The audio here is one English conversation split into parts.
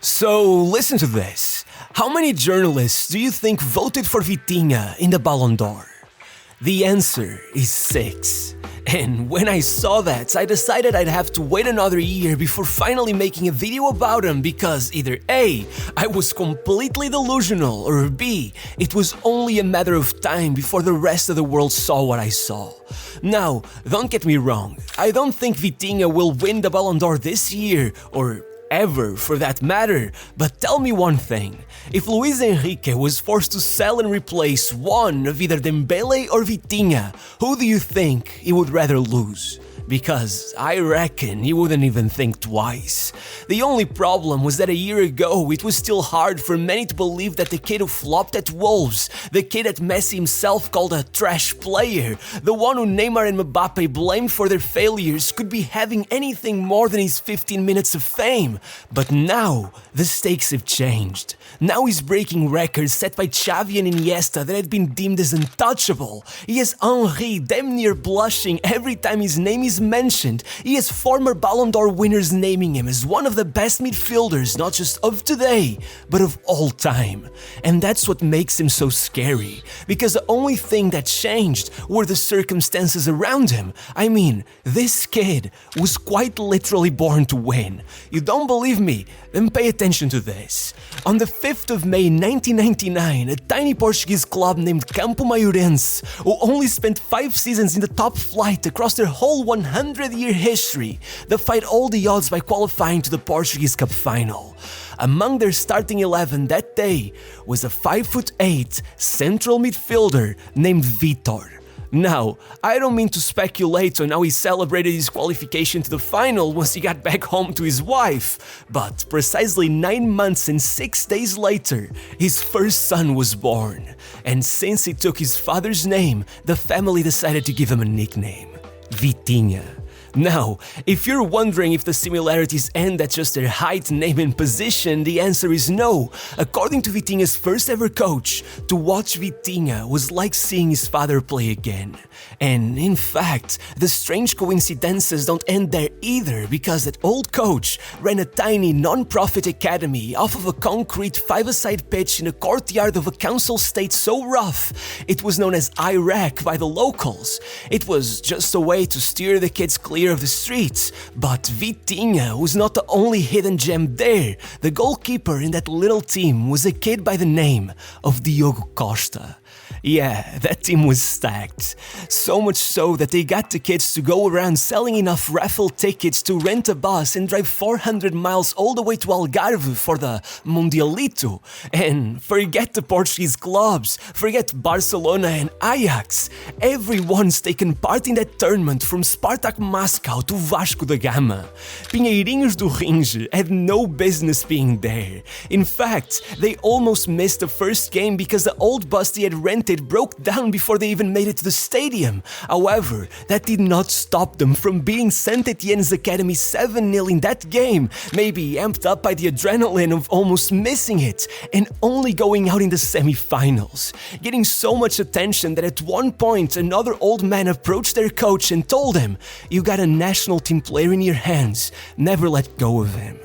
So listen to this. How many journalists do you think voted for Vitinha in the Ballon d'Or? The answer is 6. And when I saw that, I decided I'd have to wait another year before finally making a video about him because either A, I was completely delusional, or B, it was only a matter of time before the rest of the world saw what I saw. Now, don't get me wrong, I don't think Vitinha will win the Ballon d'Or this year, or ever for that matter, but tell me one thing, if Luis Enrique was forced to sell and replace one of either Dembele or Vitinha, who do you think he would rather lose? Because I reckon he wouldn't even think twice. The only problem was that a year ago it was still hard for many to believe that the kid who flopped at Wolves, the kid that Messi himself called a trash player, the one who Neymar and Mbappé blamed for their failures could be having anything more than his 15 minutes of fame. But now, the stakes have changed. Now he's breaking records set by Xavi and Iniesta that had been deemed as untouchable. He has Henry damn near blushing every time his name is mentioned. He has former Ballon d'Or winners naming him as one of the best midfielders, not just of today, but of all time. And that's what makes him so scary, because the only thing that changed were the circumstances around him. I mean, this kid was quite literally born to win. You don't believe me? Then pay attention to this. On the 5th of May 1999, a tiny Portuguese club named Campo Maiorense, who only spent 5 seasons in the top flight across their whole 100-year history, defied all the odds by qualifying to the Portuguese Cup final. Among their starting 11 that day was a 5'8" central midfielder named Vitor. Now, I don't mean to speculate on how he celebrated his qualification to the final once he got back home to his wife, but precisely 9 months and 6 days later, his first son was born. And since he took his father's name, the family decided to give him a nickname, Vitinha. Now, if you're wondering if the similarities end at just their height, name and position, the answer is no. According to Vitinha's first ever coach, to watch Vitinha was like seeing his father play again. And in fact, the strange coincidences don't end there either, because that old coach ran a tiny non-profit academy off of a concrete 5-a-side pitch in a courtyard of a council estate so rough, it was known as Iraq by the locals. It was just a way to steer the kids clear of the streets, but Vitinha was not the only hidden gem there. The goalkeeper in that little team was a kid by the name of Diogo Costa. Yeah, that team was stacked. So much so that they got the kids to go around selling enough raffle tickets to rent a bus and drive 400 miles all the way to Algarve for the Mundialito. And forget the Portuguese clubs, forget Barcelona and Ajax. Everyone's taken part in that tournament, from Spartak Moscow to Vasco da Gama. Pinheirinhos do Ringe had no business being there. In fact, they almost missed the first game because the old bus they had rented broke down before they even made it to the stadium. However, that did not stop them from beating Saint Etienne's Academy 7-0 in that game, maybe amped up by the adrenaline of almost missing it, and only going out in the semi-finals. Getting so much attention that at one point another old man approached their coach and told him, "You got a national team player in your hands, never let go of him."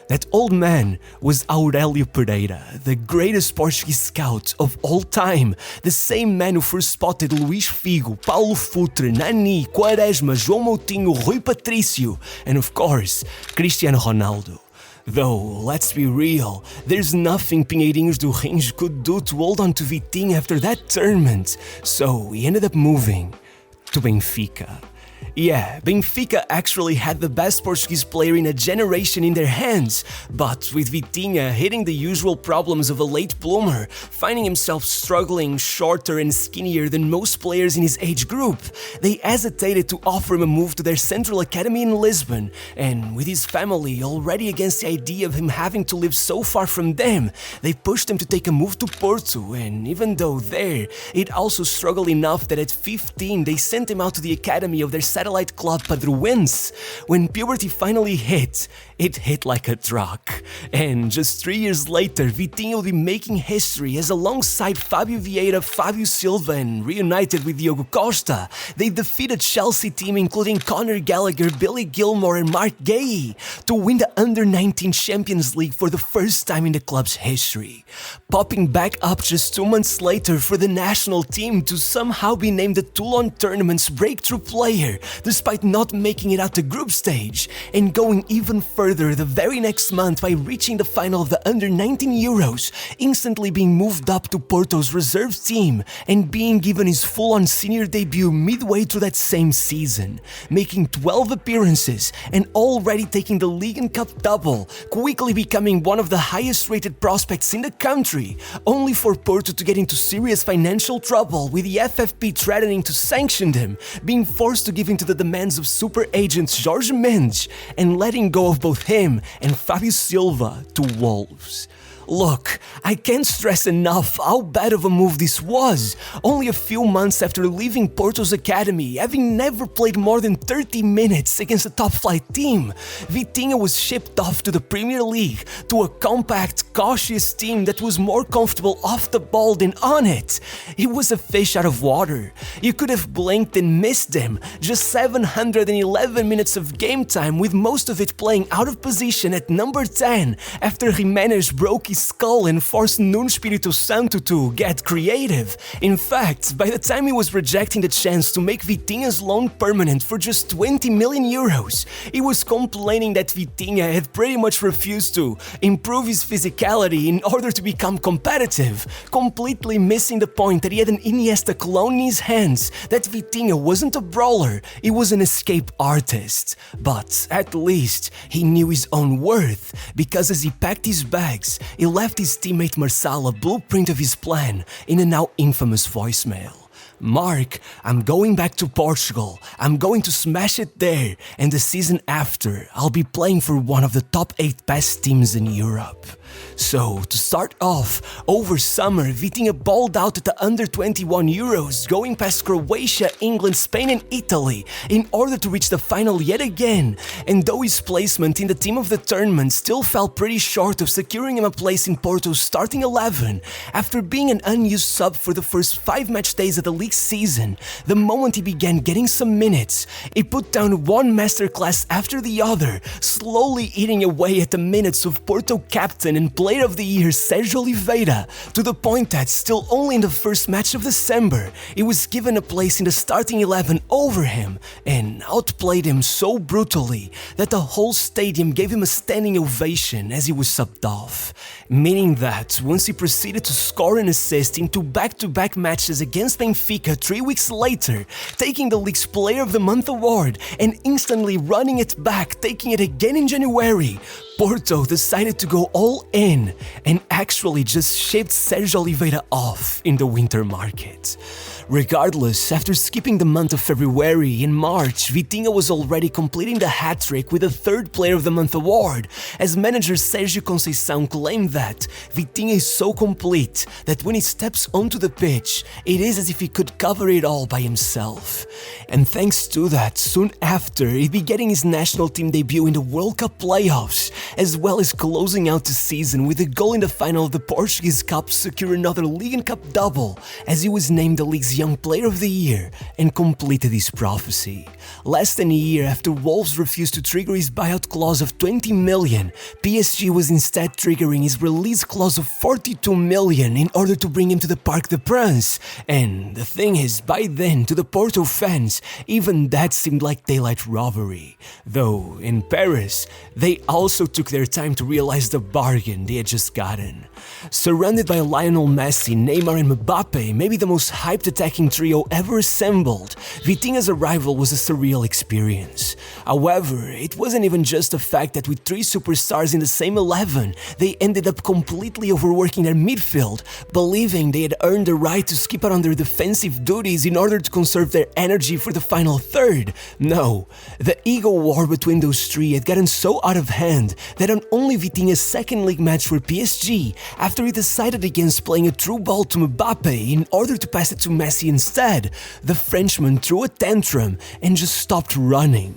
That old man was Aurélio Pereira, the greatest Portuguese scout of all time, the same man who first spotted Luís Figo, Paulo Futre, Nani, Quaresma, João Moutinho, Rui Patrício, and of course, Cristiano Ronaldo. Though, let's be real, there's nothing Pinheirinhos do Ringe could do to hold on to Vitinha after that tournament, so he ended up moving to Benfica. Yeah, Benfica actually had the best Portuguese player in a generation in their hands, but with Vitinha hitting the usual problems of a late bloomer, finding himself struggling shorter and skinnier than most players in his age group, they hesitated to offer him a move to their central academy in Lisbon, and with his family already against the idea of him having to live so far from them, they pushed him to take a move to Porto, and even though there, it also struggled enough that at 15 they sent him out to the academy of their satellite club Padruense. When puberty finally hit, it hit like a truck. And just 3 years later, Vitinha will be making history as alongside Fabio Vieira, Fabio Silva and reunited with Diogo Costa, they defeated Chelsea team including Conor Gallagher, Billy Gilmore and Mark Gay to win the Under-19 Champions League for the first time in the club's history. Popping back up just 2 months later for the national team to somehow be named the Toulon tournament's breakthrough player despite not making it out the group stage, and going even further the very next month by reaching the final of the Under-19 Euros, instantly being moved up to Porto's reserve team and being given his full-on senior debut midway through that same season, making 12 appearances and already taking the League and Cup double, quickly becoming one of the highest rated prospects in the country, only for Porto to get into serious financial trouble with the FFP threatening to sanction them, being forced to give in to the demands of super agent Jorge Mendes and letting go of both him and Fabio Silva to Wolves. Look, I can't stress enough how bad of a move this was. Only a few months after leaving Porto's academy, having never played more than 30 minutes against a top-flight team, Vitinha was shipped off to the Premier League to a compact, cautious team that was more comfortable off the ball than on it. It was a fish out of water. You could have blinked and missed them. Just 711 minutes of game time, with most of it playing out of position at number 10 after Jimenez broke his skull and forced Nuno Espírito Santo to get creative. In fact, by the time he was rejecting the chance to make Vitinha's loan permanent for just 20 million euros, he was complaining that Vitinha had pretty much refused to improve his physicality in order to become competitive, completely missing the point that he had an Iniesta clone in his hands, that Vitinha wasn't a brawler, he was an escape artist. But at least he knew his own worth, because as he packed his bags, he left his teammate Marcelo a blueprint of his plan in a now infamous voicemail. Mark, I'm going back to Portugal. I'm going to smash it there, and the season after, I'll be playing for one of the top 8 best teams in Europe. So, to start off, over summer, Vitinha balled out at the Under-21 Euros, going past Croatia, England, Spain and Italy in order to reach the final yet again, and though his placement in the team of the tournament still fell pretty short of securing him a place in Porto's starting 11, after being an unused sub for the first 5 match days of the league season, the moment he began getting some minutes, he put down one masterclass after the other, slowly eating away at the minutes of Porto captain and Player of the Year Sergio Oliveira, to the point that still only in the first match of December, he was given a place in the starting 11 over him and outplayed him so brutally that the whole stadium gave him a standing ovation as he was subbed off. Meaning that once he proceeded to score and assist in 2 back-to-back matches against Benfica 3 weeks later, taking the league's Player of the Month award and instantly running it back, taking it again in January, Porto decided to go all in and actually just shipped Sergio Oliveira off in the winter market. Regardless, after skipping the month of February, in March, Vitinha was already completing the hat-trick with a 3rd Player of the Month award, as manager Sérgio Conceição claimed that Vitinha is so complete that when he steps onto the pitch, it is as if he could cover it all by himself. And thanks to that, soon after, he'd be getting his national team debut in the World Cup playoffs, as well as closing out the season with a goal in the final of the Portuguese Cup to secure another League and Cup double, as he was named the league's Young Player of the Year and completed his prophecy. Less than a year after Wolves refused to trigger his buyout clause of 20 million, PSG was instead triggering his release clause of 42 million in order to bring him to the Parc des Princes. And the thing is, by then, to the Porto fans, even that seemed like daylight robbery. Though, in Paris, they also took their time to realize the bargain they had just gotten. Surrounded by Lionel Messi, Neymar and Mbappé, maybe the most hyped attacking trio ever assembled, Vitinha's arrival was a surreal experience. However, it wasn't even just the fact that with 3 superstars in the same 11, they ended up completely overworking their midfield, believing they had earned the right to skip out on their defensive duties in order to conserve their energy for the final third. No, the ego war between those 3 had gotten so out of hand that on only Vitinha's second league match for PSG, after he decided against playing a through ball to Mbappé in order to pass it to Messi instead, the Frenchman threw a tantrum and just stopped running.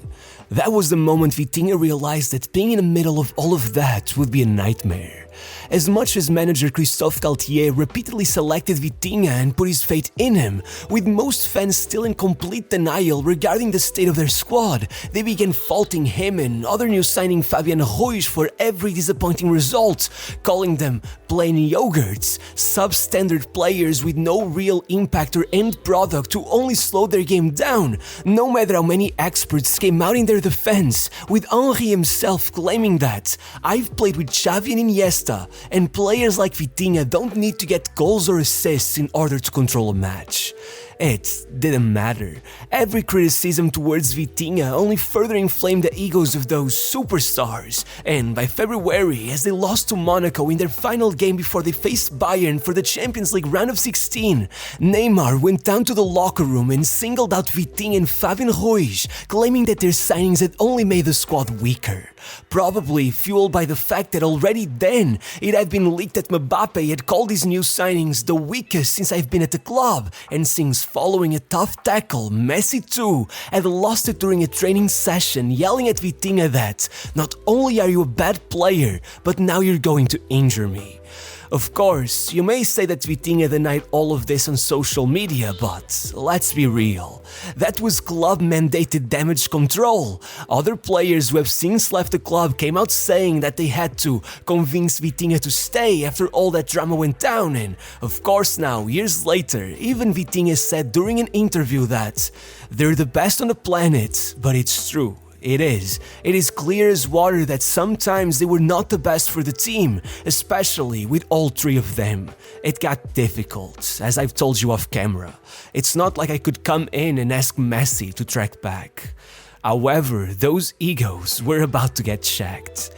That was the moment Vitinha realized that being in the middle of all of that would be a nightmare. As much as manager Christophe Galtier repeatedly selected Vitinha and put his faith in him, with most fans still in complete denial regarding the state of their squad, they began faulting him and other new signing Fabian Ruiz for every disappointing result, calling them plain yogurts, substandard players with no real impact or end product who only slowed their game down, no matter how many experts came out in their defense, with Henry himself claiming that "I've played with Xavi and Iniesta, and players like Vitinha don't need to get goals or assists in order to control a match." It didn't matter. Every criticism towards Vitinha only further inflamed the egos of those superstars, and by February, as they lost to Monaco in their final game before they faced Bayern for the Champions League round of 16, Neymar went down to the locker room and singled out Vitinha and Fabian Ruiz, claiming that their signings had only made the squad weaker. Probably fueled by the fact that already then it had been leaked that Mbappé had called his new signings the weakest since I've been at the club, and since following a tough tackle, Messi too had lost it during a training session, yelling at Vitinha that "Not only are you a bad player, but now you're going to injure me." Of course, you may say that Vitinha denied all of this on social media, but let's be real. That was club-mandated damage control. Other players who have since left the club came out saying that they had to convince Vitinha to stay after all that drama went down, and of course now, years later, even Vitinha said during an interview that "They're the best on the planet, but it's true. It is. It is clear as water that sometimes they were not the best for the team, especially with all three of them. It got difficult, as I've told you off camera. It's not like I could come in and ask Messi to track back." However, those egos were about to get checked.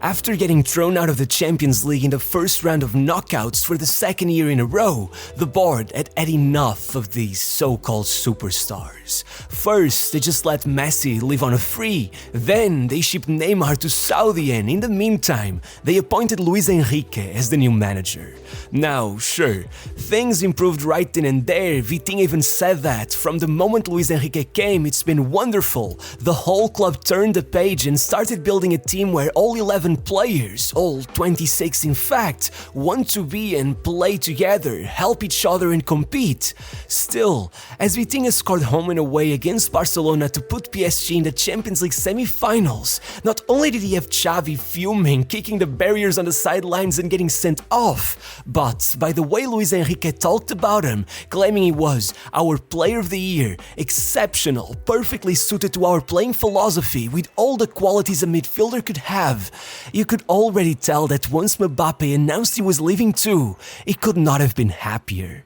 After getting thrown out of the Champions League in the first round of knockouts for the second year in a row, the board had enough of these so-called superstars. First, they just let Messi live on a free, then they shipped Neymar to Saudi, and in the meantime, they appointed Luis Enrique as the new manager. Now, sure, things improved right then and there. Vitinha even said that from the moment Luis Enrique came, it's been wonderful. The whole club turned the page and started building a team where all 11 players, all 26 in fact, want to be and play together, help each other and compete. Still, as Vitinha scored home and away against Barcelona to put PSG in the Champions League semi-finals, not only did he have Xavi fuming, kicking the barriers on the sidelines and getting sent off, but by the way Luis Enrique talked about him, claiming he was our player of the year, exceptional, perfectly suited to our playing philosophy with all the qualities a midfielder could have. You could already tell that once Mbappé announced he was leaving too, he could not have been happier.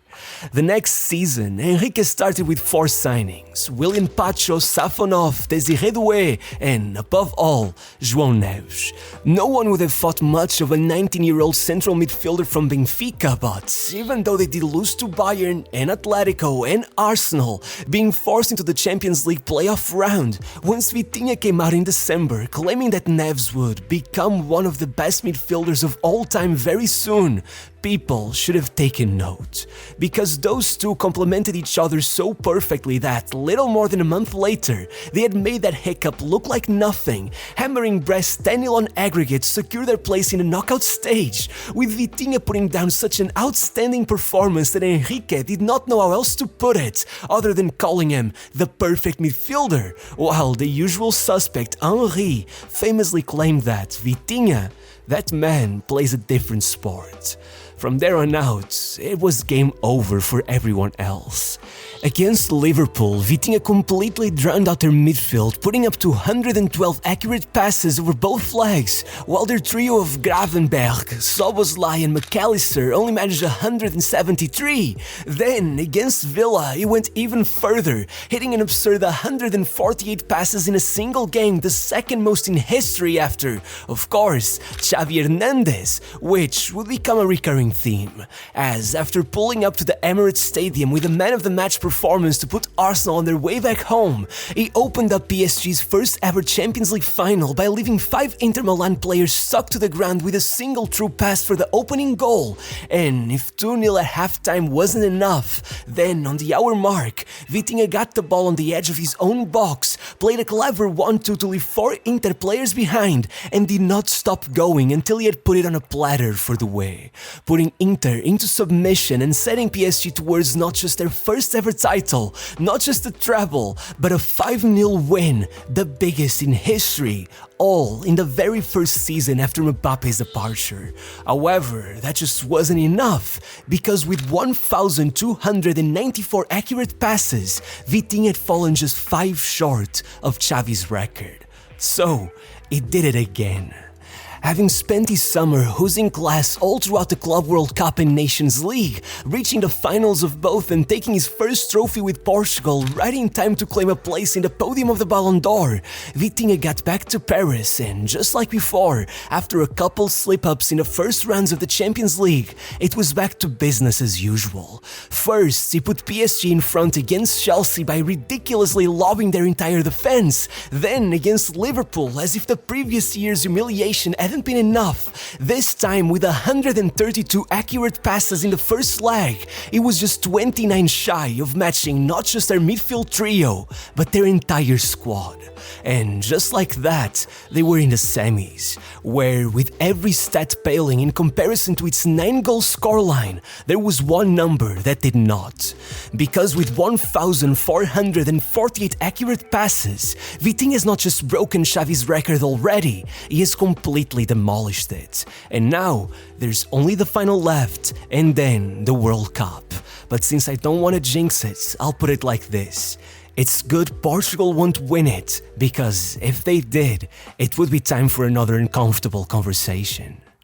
The next season, Enrique started with 4 signings: William Pacho, Safonov, Désiré Doué, and above all, João Neves. No one would have thought much of a 19-year-old central midfielder from Benfica, but even though they did lose to Bayern and Atletico and Arsenal, being forced into the Champions League playoff round, once Vitinha came out in December claiming that Neves would become one of the best midfielders of all time very soon, people should have taken note, because those two complemented each other so perfectly that little more than a month later, they had made that hiccup look like nothing, hammering Brest 10-0 on aggregate to secure their place in the knockout stage, with Vitinha putting down such an outstanding performance that Enrique did not know how else to put it, other than calling him the perfect midfielder, while the usual suspect, Henry, famously claimed that Vitinha, that man plays a different sport. From there on out, it was game over for everyone else. Against Liverpool, Vitinha completely drowned out their midfield, putting up 212 accurate passes over both flags, while their trio of Gravenberg, Szoboszlai and McAllister only managed 173. Then, against Villa, he went even further, hitting an absurd 148 passes in a single game, the second most in history after, of course, Xavi Hernandez, which would become a recurring theme, as after pulling up to the Emirates Stadium with a man-of-the-match performance to put Arsenal on their way back home, he opened up PSG's first ever Champions League final by leaving 5 Inter Milan players stuck to the ground with a single true pass for the opening goal, and if 2-0 at halftime wasn't enough, then on the hour mark, Vitinha got the ball on the edge of his own box, played a clever 1-2 to leave 4 Inter players behind, and did not stop going until he had put it on a platter for the way, putting Inter into submission and setting PSG towards not just their first ever title, not just a treble, but a 5-0 win, the biggest in history, all in the very first season after Mbappe's departure. However, that just wasn't enough, because with 1,294 accurate passes, Vitinha had fallen just 5 short of Xavi's record. So, he did it again. Having spent his summer oozing class all throughout the Club World Cup and Nations League, reaching the finals of both and taking his first trophy with Portugal right in time to claim a place in the podium of the Ballon d'Or, Vitinha got back to Paris and, just like before, after a couple slip-ups in the first rounds of the Champions League, it was back to business as usual. First, he put PSG in front against Chelsea by ridiculously lobbing their entire defense, then against Liverpool as if the previous year's humiliation hadn't been enough. This time, with 132 accurate passes in the first leg, it was just 29 shy of matching not just their midfield trio, but their entire squad. And just like that, they were in the semis, where with every stat paling in comparison to its 9-goal scoreline, there was one number that did not. Because with 1,448 accurate passes, Vitinha has not just broken Xavi's record already, he has completely demolished it. And now, there's only the final left, and then the World Cup. But since I don't want to jinx it, I'll put it like this. It's good Portugal won't win it, because if they did, it would be time for another uncomfortable conversation.